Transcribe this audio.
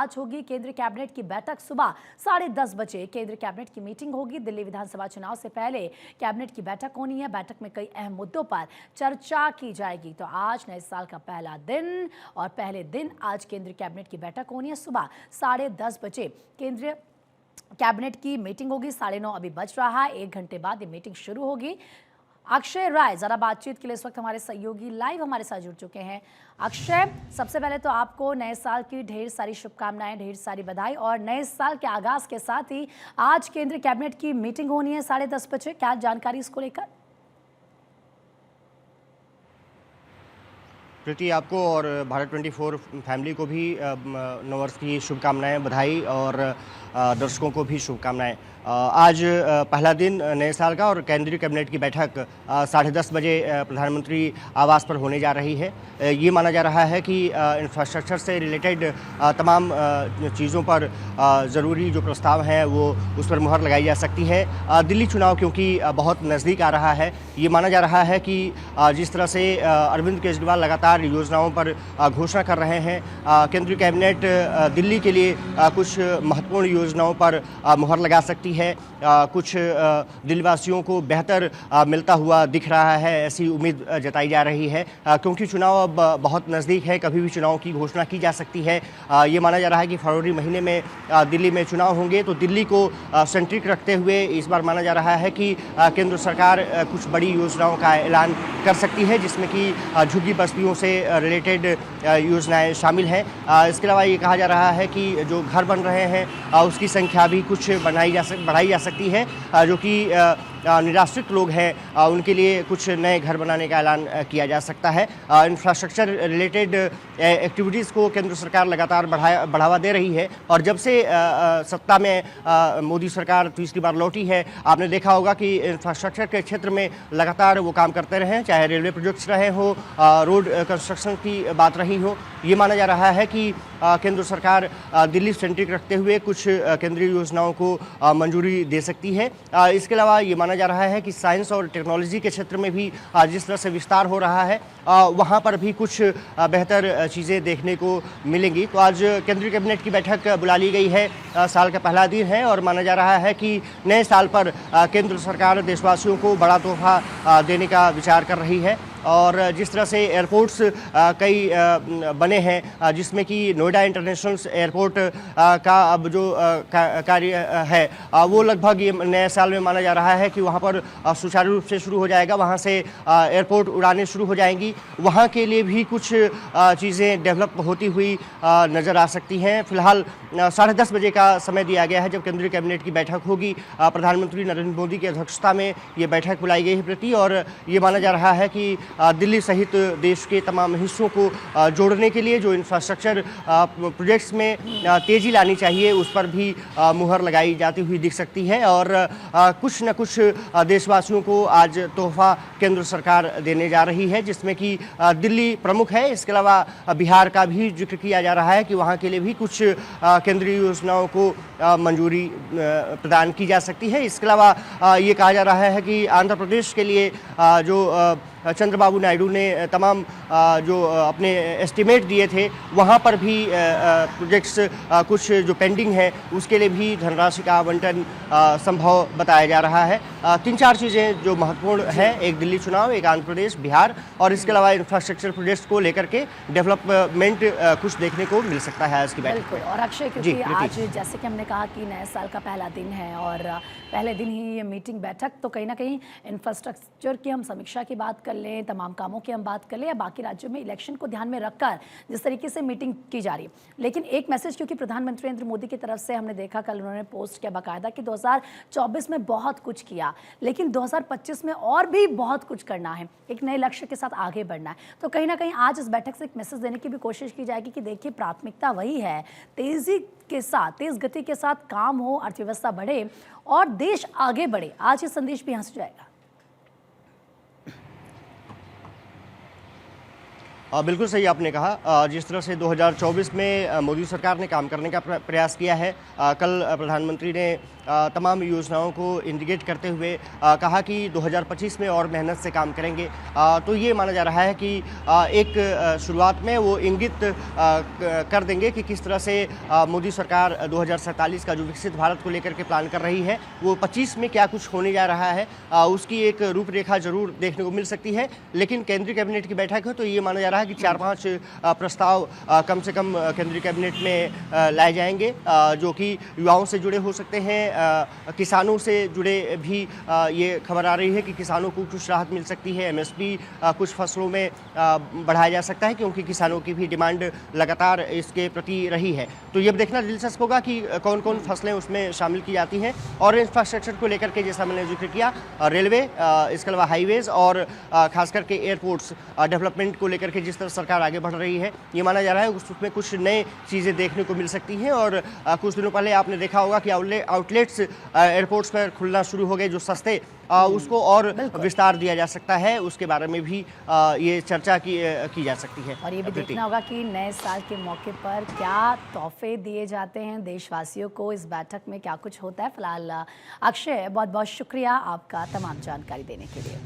आज होगी केंद्रीय कैबिनेट की बैठक। सुबह 10:30 बजे केंद्रीय कैबिनेट की मीटिंग होगी। दिल्ली विधानसभा चुनाव से पहले कैबिनेट की बैठक होनी है। बैठक में कई अहम मुद्दों पर चर्चा की जाएगी। तो आज नए साल का पहला दिन और पहले दिन आज केंद्रीय कैबिनेट की बैठक होनी है। सुबह 10:30 बजे केंद्रीय कैबिनेट की मीटिंग होगी। 9:30 अभी बज रहा है। 1 घंटे बाद ये मीटिंग शुरू होगी। अक्षय राय जरा बातचीत के लिए इस वक्त हमारे सहयोगी लाइव हमारे साथ जुड़ चुके हैं। अक्षय, सबसे पहले तो आपको नए साल की ढेर सारी शुभकामनाएं, ढेर सारी बधाई। और नए साल के आगाज के साथ ही आज केंद्रीय कैबिनेट की मीटिंग होनी है 10:30 बजे, क्या जानकारी इसको लेकर? प्रीति, आपको और भारत 24 फैमिली को भी नववर्ष की शुभकामनाएं, बधाई और दर्शकों को भी शुभकामनाएं। आज पहला दिन नए साल का और केंद्रीय कैबिनेट की बैठक 10:30 बजे प्रधानमंत्री आवास पर होने जा रही है। ये माना जा रहा है कि इंफ्रास्ट्रक्चर से रिलेटेड तमाम चीज़ों पर ज़रूरी जो प्रस्ताव हैं वो उस पर मुहर लगाई जा सकती है। दिल्ली चुनाव क्योंकि बहुत नज़दीक आ रहा है, ये माना जा रहा है कि जिस तरह से अरविंद केजरीवाल लगातार योजनाओं पर घोषणा कर रहे हैं, केंद्रीय कैबिनेट दिल्ली के लिए कुछ महत्वपूर्ण योजनाओं पर मुहर लगा सकती है। कुछ दिल्लीवासियों को बेहतर मिलता हुआ दिख रहा है, ऐसी उम्मीद जताई जा रही है। क्योंकि चुनाव अब बहुत नज़दीक है, कभी भी चुनाव की घोषणा की जा सकती है। ये माना जा रहा है कि फरवरी महीने में दिल्ली में चुनाव होंगे। तो दिल्ली को सेंट्रिक रखते हुए इस बार माना जा रहा है कि केंद्र सरकार कुछ बड़ी योजनाओं का ऐलान कर सकती है, जिसमें कि झुग्गी बस्तियों से रिलेटेड योजनाएं शामिल हैं। इसके अलावा ये कहा जा रहा है कि जो घर बन रहे हैं उसकी संख्या भी कुछ बढ़ाई जा सकती है, जो कि निराश्रित लोग हैं उनके लिए कुछ नए घर बनाने का ऐलान किया जा सकता है। इंफ्रास्ट्रक्चर रिलेटेड एक्टिविटीज़ को केंद्र सरकार लगातार बढ़ावा दे रही है। और जब से सत्ता में मोदी सरकार तीसरी बार लौटी है, आपने देखा होगा कि इंफ्रास्ट्रक्चर के क्षेत्र में लगातार वो काम करते रहे, चाहे रेलवे प्रोजेक्ट्स रहे हो, रोड कंस्ट्रक्शन की बात रही हो। ये माना जा रहा है कि केंद्र सरकार दिल्ली सेंट्रिक रखते हुए कुछ केंद्रीय योजनाओं को मंजूरी दे सकती है। इसके अलावा ये माना जा रहा है कि साइंस और टेक्नोलॉजी के क्षेत्र में भी जिस तरह से विस्तार हो रहा है, वहाँ पर भी कुछ बेहतर चीज़ें देखने को मिलेंगी। तो आज केंद्रीय कैबिनेट की बैठक बुला ली गई है। साल का पहला दिन है और माना जा रहा है कि नए साल पर केंद्र सरकार देशवासियों को बड़ा तोहफा देने का विचार कर रही है। और जिस तरह से एयरपोर्ट्स कई बने हैं, जिसमें कि नोएडा इंटरनेशनल एयरपोर्ट का अब जो कार्य है वो लगभग ये नए साल में माना जा रहा है कि वहाँ पर सुचारू रूप से शुरू हो जाएगा। वहाँ से एयरपोर्ट उड़ानें शुरू हो जाएंगी। वहाँ के लिए भी कुछ चीज़ें डेवलप होती हुई नज़र आ सकती हैं। फिलहाल 10:30 बजे का समय दिया गया है जब केंद्रीय कैबिनेट की बैठक होगी। प्रधानमंत्री नरेंद्र मोदी की अध्यक्षता में ये बैठक बुलाई गई है प्रति, और ये माना जा रहा है कि दिल्ली सहित देश के तमाम हिस्सों को जोड़ने के लिए जो इंफ्रास्ट्रक्चर प्रोजेक्ट्स में तेज़ी लानी चाहिए, उस पर भी मुहर लगाई जाती हुई दिख सकती है। और कुछ न कुछ देशवासियों को आज तोहफा केंद्र सरकार देने जा रही है, जिसमें कि दिल्ली प्रमुख है। इसके अलावा बिहार का भी जिक्र किया जा रहा है कि वहाँ के लिए भी कुछ केंद्रीय योजनाओं को मंजूरी प्रदान की जा सकती है। इसके अलावा ये कहा जा रहा है कि आंध्र प्रदेश के लिए जो चंद्रबाबू नायडू ने तमाम जो अपने एस्टिमेट दिए थे, वहाँ पर भी प्रोजेक्ट्स कुछ जो पेंडिंग है उसके लिए भी धनराशि का आवंटन संभव बताया जा रहा है। 3-4 चीज़ें जो महत्वपूर्ण हैं, एक दिल्ली चुनाव, एक आंध्र प्रदेश, बिहार, और इसके अलावा इंफ्रास्ट्रक्चर प्रोजेक्ट्स को लेकर के डेवलपमेंट कुछ देखने को मिल सकता है आज की बैठक में। और अक्षय, क्योंकि आज जैसे कि हमने कहा कि नए साल का पहला दिन है और पहले दिन ही ये मीटिंग बैठक, तो कहीं ना कहीं इंफ्रास्ट्रक्चर की हम समीक्षा की बात कर लें, तमाम कामों की हम बात कर लें, या बाकी राज्यों में इलेक्शन को ध्यान में रखकर जिस तरीके से मीटिंग की जा रही है। लेकिन एक मैसेज क्योंकि प्रधानमंत्री नरेंद्र मोदी की तरफ से हमने देखा, कल उन्होंने पोस्ट किया बाकायदा कि 2024 में बहुत कुछ किया, लेकिन 2025 में और भी बहुत कुछ करना है, एक नए लक्ष्य के साथ आगे बढ़ना है। तो कहीं ना कहीं आज इस बैठक से एक मैसेज देने की भी कोशिश की जाएगी कि देखिए, प्राथमिकता वही है, तेजी के साथ, तेज गति के साथ काम हो, अर्थव्यवस्था बढ़े और देश आगे बढ़े। आज ये संदेश भी यहाँ से जाएगा। बिल्कुल सही आपने कहा। जिस तरह से 2024 में मोदी सरकार ने काम करने का प्रयास किया है, कल प्रधानमंत्री ने तमाम योजनाओं को इंडिकेट करते हुए कहा कि 2025 में और मेहनत से काम करेंगे। तो ये माना जा रहा है कि एक शुरुआत में वो इंगित कर देंगे कि किस तरह से मोदी सरकार 2047 का जो विकसित भारत को लेकर के प्लान कर रही है, वो 25 में क्या कुछ होने जा रहा है, उसकी एक रूपरेखा जरूर देखने को मिल सकती है। लेकिन केंद्रीय कैबिनेट की बैठक है तो ये माना जा रहा है कि 4-5 प्रस्ताव कम से कम केंद्रीय कैबिनेट में लाए जाएंगे, जो कि युवाओं से जुड़े हो सकते हैं, किसानों से जुड़े भी। ये खबर आ रही है कि किसानों को कुछ राहत मिल सकती है, एमएसपी कुछ फसलों में बढ़ाया जा सकता है, क्योंकि किसानों की भी डिमांड लगातार इसके प्रति रही है। तो ये देखना दिलचस्प होगा कि कौन कौन फसलें उसमें शामिल की जाती हैं। और इंफ्रास्ट्रक्चर को लेकर के जैसा मैंने जिक्र किया, रेलवे, इसके अलावा हाईवेज और खास करके एयरपोर्ट्स डेवलपमेंट को लेकर के जिस तरह सरकार आगे बढ़ रही है, ये माना जा रहा है उसमें कुछ नए चीज़ें देखने को मिल सकती हैं। और कुछ दिनों पहले आपने देखा होगा कि आउटलेट्स एयरपोर्ट्स पर खुलना शुरू हो गए, जो सस्ते, उसको और विस्तार दिया जा सकता है, उसके बारे में भी ये चर्चा की जा सकती है। और ये भी देखना होगा कि नए साल के मौके पर क्या तोहफे दिए जाते हैं देशवासियों को, इस बैठक में क्या कुछ होता है। फिलहाल अक्षय, बहुत बहुत शुक्रिया आपका तमाम जानकारी देने के लिए।